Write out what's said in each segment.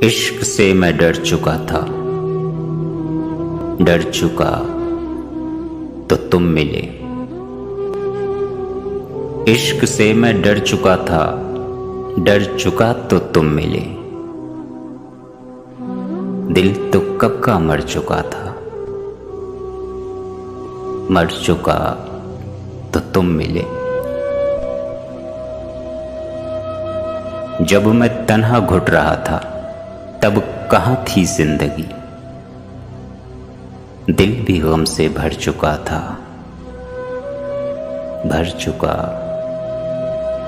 इश्क से मैं डर चुका था, डर चुका तो तुम मिले। इश्क से मैं डर चुका था, डर चुका तो तुम मिले। दिल तो कब का मर चुका था, मर चुका तो तुम मिले। जब मैं तन्हा घुट रहा था तब कहाँ थी जिंदगी। दिल भी गम से भर चुका था, भर चुका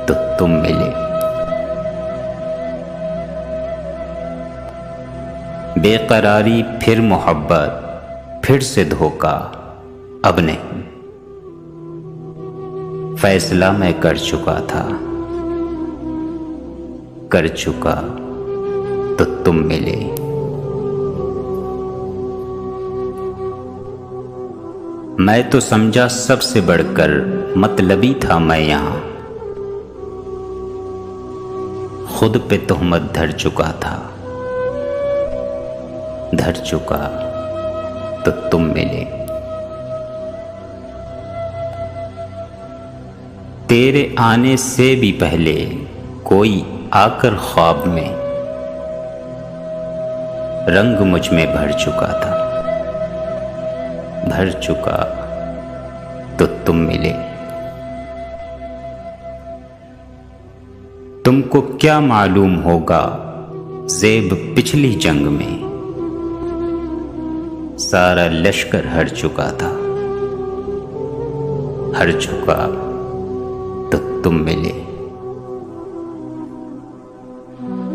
तो तुम मिले। बेकरारी फिर मोहब्बत फिर से धोखा, अब नहीं। फैसला मैं कर चुका था, कर चुका तो तुम मिले। मैं तो समझा सबसे बढ़कर मतलबी था मैं यहां। खुद पे तोहमत धर चुका था, धर चुका तो तुम मिले। तेरे आने से भी पहले कोई आकर ख्वाब में रंग मुझ में भर चुका था, भर चुका तो तुम मिले। तुमको क्या मालूम होगा ज़ेब पिछली जंग में सारा लश्कर हर चुका था, हर चुका तो तुम मिले।